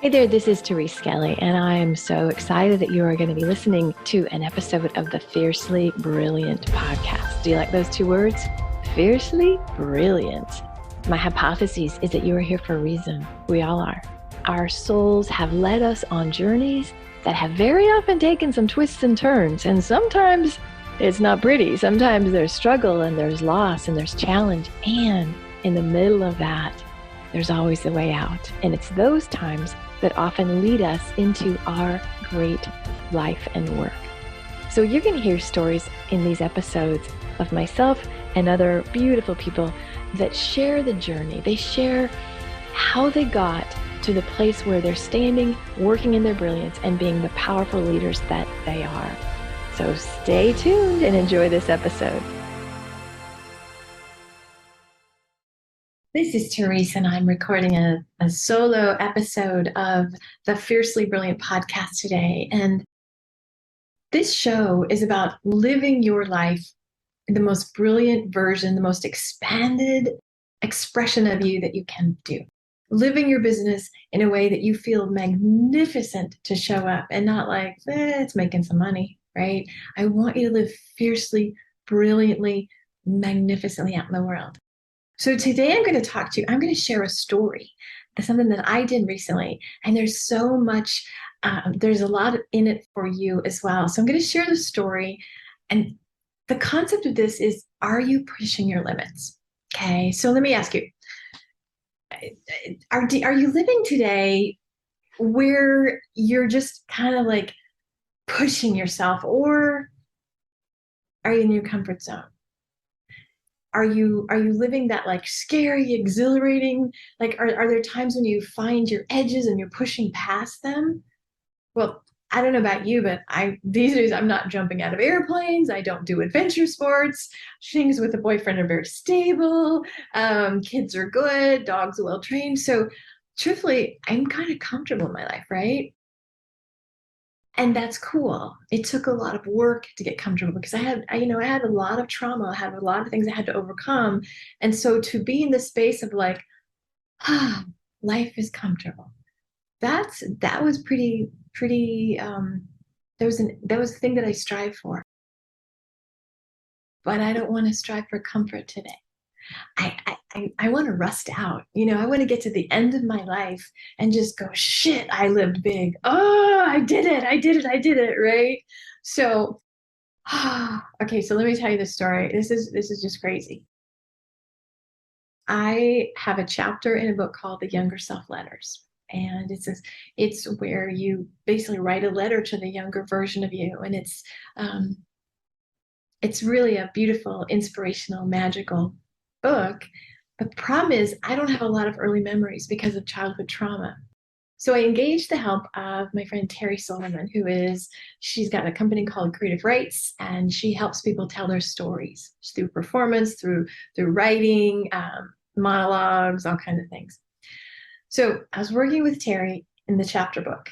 Hey there, this is Therese Skelly, and I am so excited that you are going to be listening to an episode of the Fiercely Brilliant podcast. Do you like those two words? Fiercely Brilliant. My hypothesis is that you are here for a reason. We all are. Our souls have led us on journeys that have very often taken some twists and turns, and sometimes it's not pretty. Sometimes there's struggle and there's loss and there's challenge, and in the middle of that, there's always a way out. And it's those times that often lead us into our great life and work. So you're going to hear stories in these episodes of myself and other beautiful people that share the journey. They share how they got to the place where they're standing, working in their brilliance, and being the powerful leaders that they are. So stay tuned and enjoy this episode. This is Therese, and I'm recording a solo episode of the Fiercely Brilliant podcast today. And this show is about living your life in the most brilliant version, the most expanded expression of you that you can do. Living your business in a way that you feel magnificent to show up and not like, it's making some money, right? I want you to live fiercely, brilliantly, magnificently out in the world. So today I'm going to share a story, something that I did recently, and there's so much, there's a lot in it for you as well. So I'm going to share the story, and the concept of this is, are you pushing your limits? Okay, so let me ask you, are you living today where you're just kind of like pushing yourself, or are you in your comfort zone? Are you living that like scary, exhilarating, like are there times when you find your edges and you're pushing past them? Well, I don't know about you, but these days I'm not jumping out of airplanes. I don't do adventure sports. Things with a boyfriend are very stable. Kids are good. Dogs are well trained. So truthfully, I'm kind of comfortable in my life, right? And that's cool. It took a lot of work to get comfortable because I had a lot of trauma. I had a lot of things I had to overcome. And so to be in the space of like, life is comfortable. That was pretty, that was a thing that I strive for. But I don't want to strive for comfort today. I want to rust out. I want to get to the end of my life and just go, shit, I lived big. Oh, I did it, right? So, okay, so let me tell you the story. This is just crazy. I have a chapter in a book called The Younger Self Letters. And it's where you basically write a letter to the younger version of you. And it's really a beautiful, inspirational, magical book. The problem is I don't have a lot of early memories because of childhood trauma. So I engaged the help of my friend Therese Skelly, she's got a company called Creative Rights, and she helps people tell their stories through performance, through writing, monologues, all kinds of things. So I was working with Terry in the chapter book,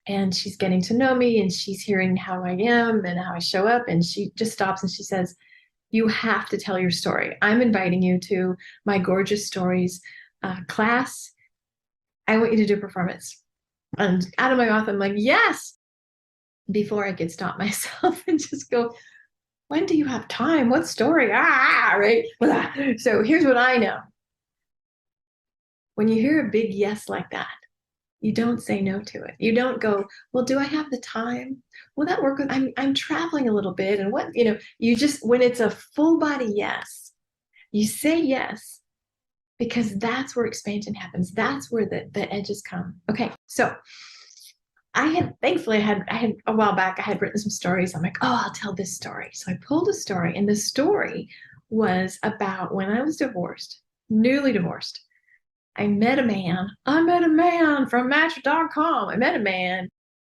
and she's getting to know me, and she's hearing how I am and how I show up, and she just stops and she says, you have to tell your story. I'm inviting you to my Gorgeous Stories class. I want you to do a performance. And out of my mouth, I'm like, yes, before I could stop myself and just go, when do you have time? What story? Right? So here's what I know. When you hear a big yes like that, you don't say no to it. You don't go, well, do I have the time? Will that work? I'm traveling a little bit. And you just, when it's a full body yes, you say yes, because that's where expansion happens. That's where the edges come. Okay. So thankfully I had a while back, I had written some stories. I'm like, oh, I'll tell this story. So I pulled a story, and the story was about when I was divorced, newly divorced. I met a man from Match.com. I met a man,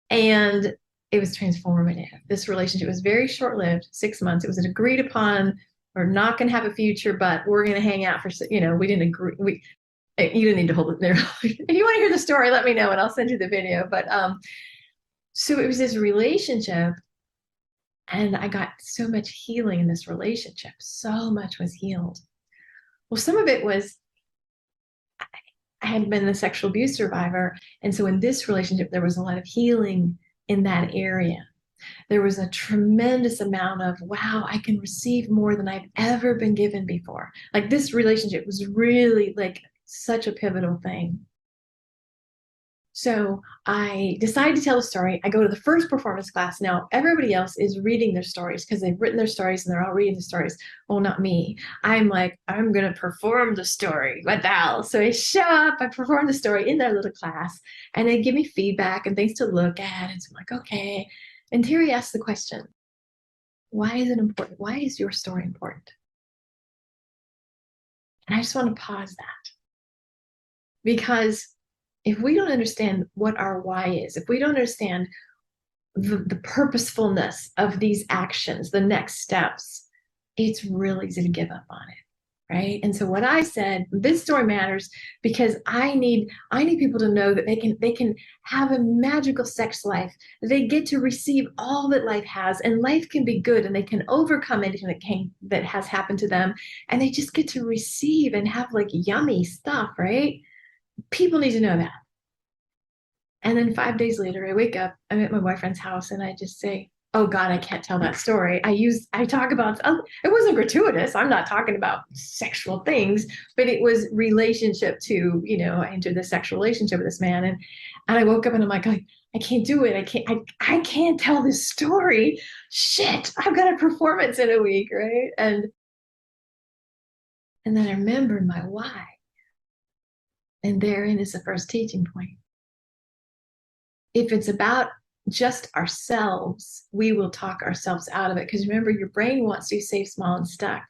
and it was transformative. This relationship was very short-lived, 6 months. It was an agreed upon, we're not going to have a future, but we're going to hang out for, we didn't agree. You didn't need to hold it there. If you want to hear the story, let me know and I'll send you the video. But so it was this relationship, and I got so much healing in this relationship. So much was healed. Well, some of it was, I had been a sexual abuse survivor. And so in this relationship, there was a lot of healing in that area. There was a tremendous amount of, wow, I can receive more than I've ever been given before. Like this relationship was really like such a pivotal thing. So I decided to tell a story. I go to the first performance class. Now, everybody else is reading their stories because they've written their stories and they're all reading the stories. Well, not me. I'm like, I'm going to perform the story. What the hell? So I show up, I perform the story in their little class, and they give me feedback and things to look at. And so I'm like, okay. And Terry asked the question, why is it important? Why is your story important? And I just want to pause that because if we don't understand what our why is, if we don't understand the purposefulness of these actions, the next steps, it's really easy to give up on it, right? And so what I said, this story matters because I need people to know that they can have a magical sex life. They get to receive all that life has, and life can be good, and they can overcome anything that has happened to them, and they just get to receive and have like yummy stuff, right? People need to know that. And then 5 days later, I wake up, I'm at my boyfriend's house, and I just say, oh God, I can't tell that story. I talk about, it wasn't gratuitous. I'm not talking about sexual things, but it was relationship to, I entered this sexual relationship with this man. And I woke up and I'm like, I can't do it. I can't tell this story. Shit, I've got a performance in a week, right? And then I remembered my why. And therein is the first teaching point. If it's about just ourselves, we will talk ourselves out of it. Because remember, your brain wants to be safe, small, and stuck.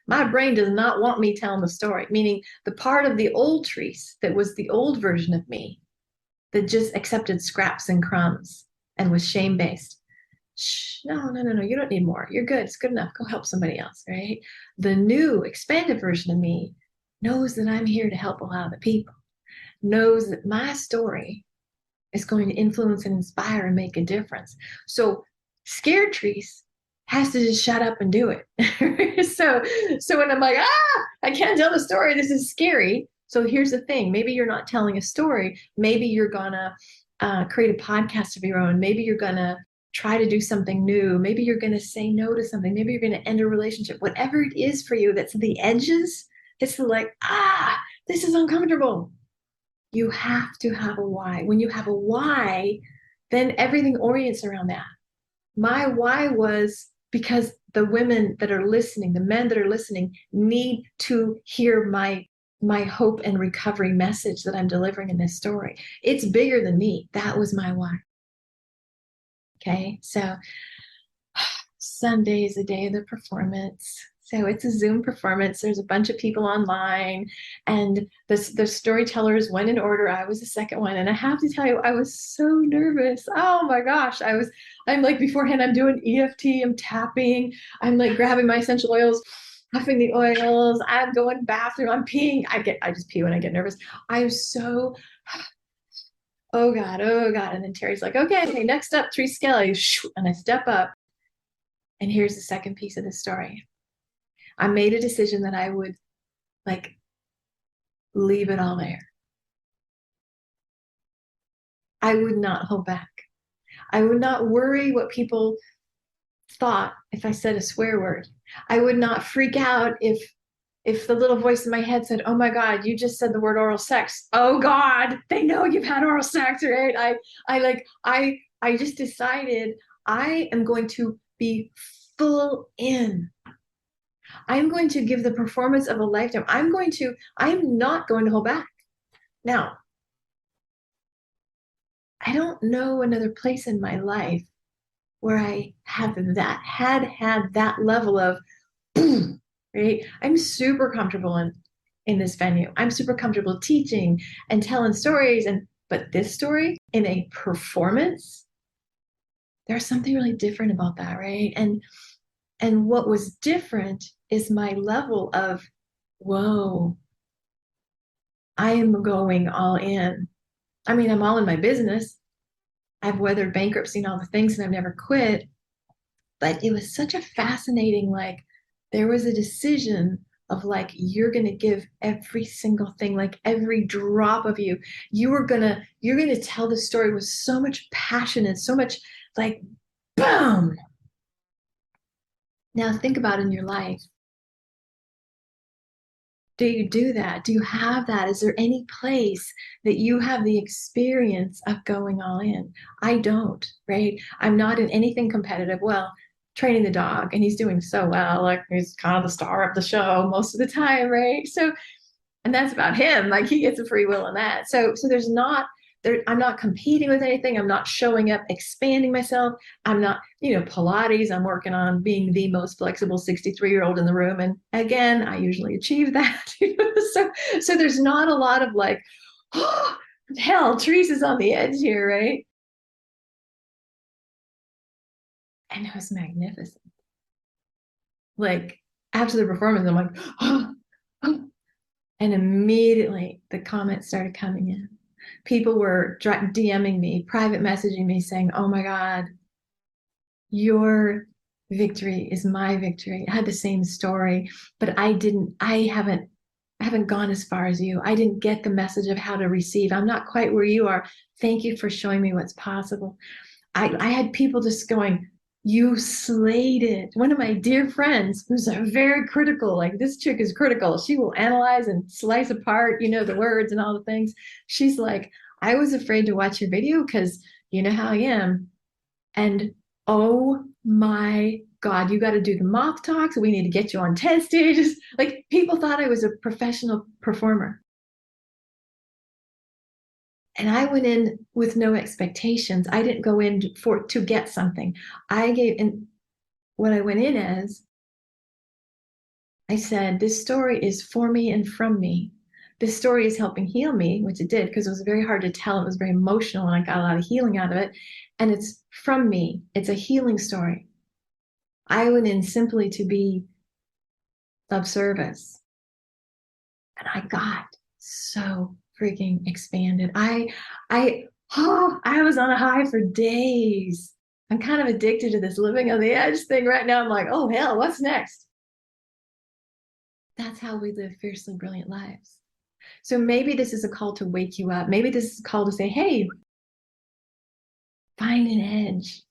My brain does not want me telling the story, meaning the part of the old Therese that was the old version of me that just accepted scraps and crumbs and was shame-based. Shh, no, you don't need more. You're good. It's good enough. Go help somebody else, right? The new expanded version of me knows that I'm here to help a lot of the people, knows that my story is going to influence and inspire and make a difference. So scared Therese has to just shut up and do it. so when I'm like, I can't tell the story, this is scary. So here's the thing, maybe you're not telling a story. Maybe you're gonna create a podcast of your own. Maybe you're gonna try to do something new. Maybe you're gonna say no to something. Maybe you're gonna end a relationship. Whatever it is for you, that's the edges. It's like, this is uncomfortable. You have to have a why. When you have a why, then everything orients around that. My why was because the women that are listening, the men that are listening, need to hear my hope and recovery message that I'm delivering in this story. It's bigger than me. That was my why. Okay, so Sunday is the day of the performance. So it's a Zoom performance. There's a bunch of people online, and the storytellers went in order. I was the second one, and I have to tell you, I was so nervous. Oh my gosh, I'm like beforehand, I'm doing EFT, I'm tapping, I'm like grabbing my essential oils, puffing the oils, I'm going bathroom, I'm peeing. I just pee when I get nervous. I was so, oh God. And then Terry's like, okay, next up, Therese Skelly, and I step up, and here's the second piece of the story. I made a decision that I would like leave it all there. I would not hold back. I would not worry what people thought if I said a swear word. I would not freak out if the little voice in my head said, "Oh my God, you just said the word oral sex." Oh God, they know you've had oral sex, right? I just decided I am going to be full in. I'm going to give the performance of a lifetime. I'm not going to hold back. Now, I don't know another place in my life where I had that level of boom, right? I'm super comfortable in this venue. I'm super comfortable teaching and telling stories, but this story in a performance, there's something really different about that, right? And what was different is my level of, whoa, I am going all in. I mean, I'm all in my business. I've weathered bankruptcy and all the things, and I've never quit. But it was such a fascinating, like, there was a decision of like, you're going to give every single thing, like every drop of you. You're going to tell the story with so much passion and so much like, boom. Now think about in your life. Do you do that? Do you have that? Is there any place that you have the experience of going all in? I don't, right? I'm not in anything competitive. Well, training the dog, and he's doing so well. Like he's kind of the star of the show most of the time, right? So, and that's about him. Like he gets a free will in that. So there's not there. I'm not competing with anything. I'm not showing up, expanding myself. I'm not, Pilates. I'm working on being the most flexible 63-year-old in the room. And again, I usually achieve that. So there's not a lot of like, oh, hell, Therese is on the edge here, right? And it was magnificent. Like after the performance, I'm like, oh, oh. And immediately the comments started coming in. People were DMing me, private messaging me saying, oh my God, your victory is my victory. I had the same story, but I haven't gone as far as you. I didn't get the message of how to receive. I'm not quite where you are. Thank you for showing me what's possible. I had people just going, you slayed it. One of my dear friends who's very critical, like this chick is critical. She will analyze and slice apart, the words and all the things. She's like, I was afraid to watch your video because you know how I am. And oh my God, you got to do the moth talks. We need to get you on TED stages. Like people thought I was a professional performer. And I went in with no expectations. I didn't go in to get something. I gave in what I went in as. I said, this story is for me and from me. This story is helping heal me, which it did because it was very hard to tell. It was very emotional and I got a lot of healing out of it. And it's from me. It's a healing story. I went in simply to be of service. And I got so freaking expanded. I was on a high for days. I'm kind of addicted to this living on the edge thing right now. I'm like, oh hell, what's next? That's how we live fiercely brilliant lives. So maybe this is a call to wake you up. Maybe this is a call to say, hey, find an edge.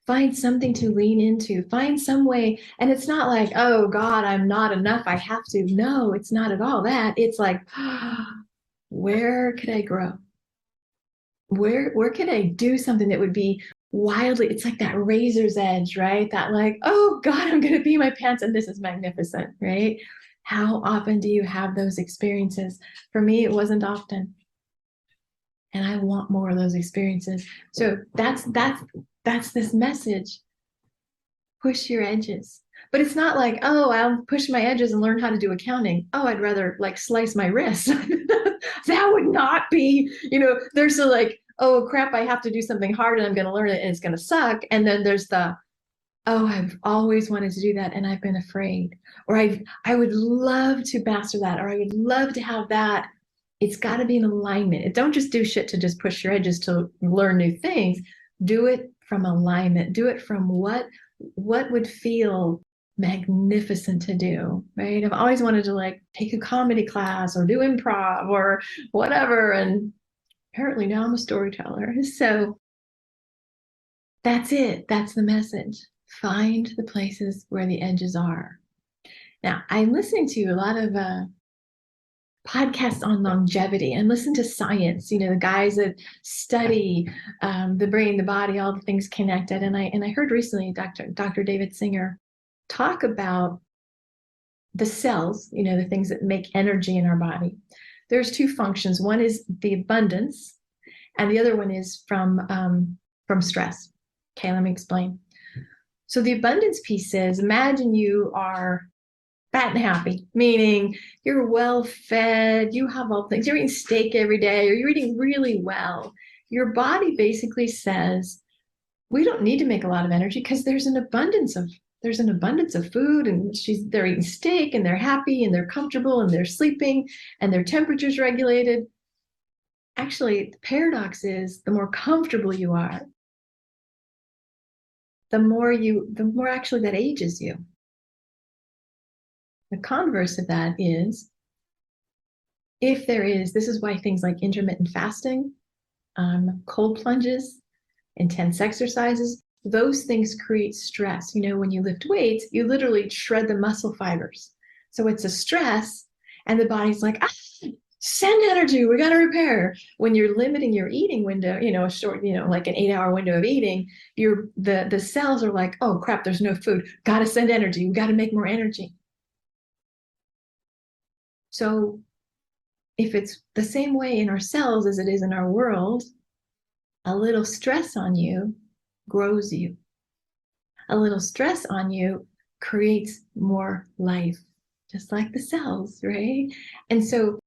Find something to lean into. Find some way. And it's not like, oh God, I'm not enough. I have to. No, it's not at all that. It's like, where could I grow? Where could I do something that would be wildly, it's like that razor's edge, right? That like, oh God, I'm gonna pee my pants and this is magnificent, right? How often do you have those experiences? For me, it wasn't often. And I want more of those experiences. So that's this message. Push your edges. But it's not like, oh, I'll push my edges and learn how to do accounting. Oh, I'd rather like slice my wrist. That would not be, there's the like, oh crap, I have to do something hard and I'm going to learn it and it's going to suck. And then there's the, oh, I've always wanted to do that and I've been afraid. Or I would love to master that, or I would love to have that. It's got to be in alignment. Don't just do shit to just push your edges to learn new things. Do it from alignment. Do it from what would feel magnificent to do, right? I've always wanted to like take a comedy class or do improv or whatever. And apparently now I'm a storyteller. So that's it. That's the message. Find the places where the edges are. Now, I'm listening to a lot of podcasts on longevity and listen to science, the guys that study the brain, the body, all the things connected. And I heard recently Dr. David Singer talk about the cells, the things that make energy in our body. There's two functions. One is the abundance, and the other one is from stress. Okay, let me explain. So the abundance piece is, imagine you are fat and happy, meaning you're well fed, you have all things, you're eating steak every day, or you're eating really well. Your body basically says, we don't need to make a lot of energy because there's an abundance of food, and they're eating steak and they're happy and they're comfortable and they're sleeping and their temperature's regulated. Actually, the paradox is the more comfortable you are, the more actually that ages you. The converse of that is, if there is, this is why things like intermittent fasting, cold plunges, intense exercises, those things create stress. You know, when you lift weights, you literally shred the muscle fibers. So it's a stress, and the body's like, send energy, we got to repair. When you're limiting your eating window, you know, a short, you know, like an 8-hour window of eating, the cells are like, oh crap, there's no food, got to send energy, we got to make more energy. So if it's the same way in our cells as it is in our world, a little stress on you grows you. A little stress on you creates more life, just like the cells, right? And so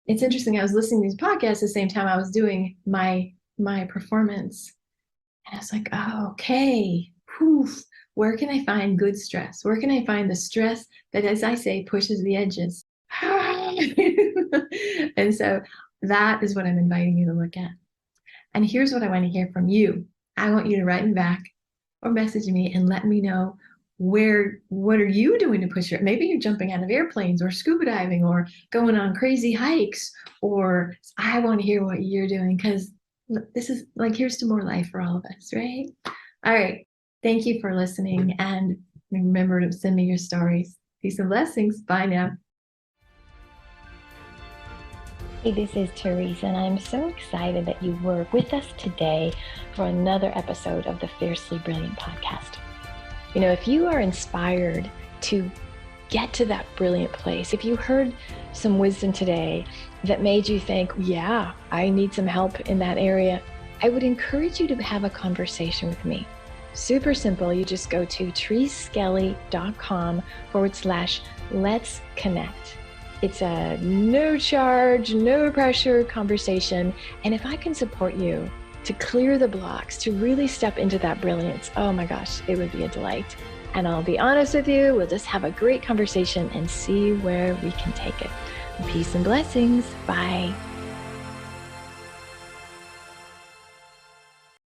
it's interesting. I was listening to these podcasts the same time I was doing my performance. And I was like, oh, okay, poof, where can I find good stress? Where can I find the stress that, as I say, pushes the edges? And so that is what I'm inviting you to look at. And here's what I want to hear from you. I want you to write me back or message me and let me know what are you doing to push your, maybe you're jumping out of airplanes or scuba diving or going on crazy hikes, or I want to hear what you're doing, because this is like, here's to more life for all of us, right? All right. Thank you for listening, and remember to send me your stories. Peace and blessings. Bye now. Hey, this is Therese, and I'm so excited that you were with us today for another episode of the Fiercely Brilliant podcast. You know, if you are inspired to get to that brilliant place, if you heard some wisdom today that made you think, yeah, I need some help in that area, I would encourage you to have a conversation with me. Super simple. You just go to thereseskelly.com/let's connect. It's a no charge, no pressure conversation. And if I can support you to clear the blocks, to really step into that brilliance, oh my gosh, it would be a delight. And I'll be honest with you, we'll just have a great conversation and see where we can take it. Peace and blessings. Bye.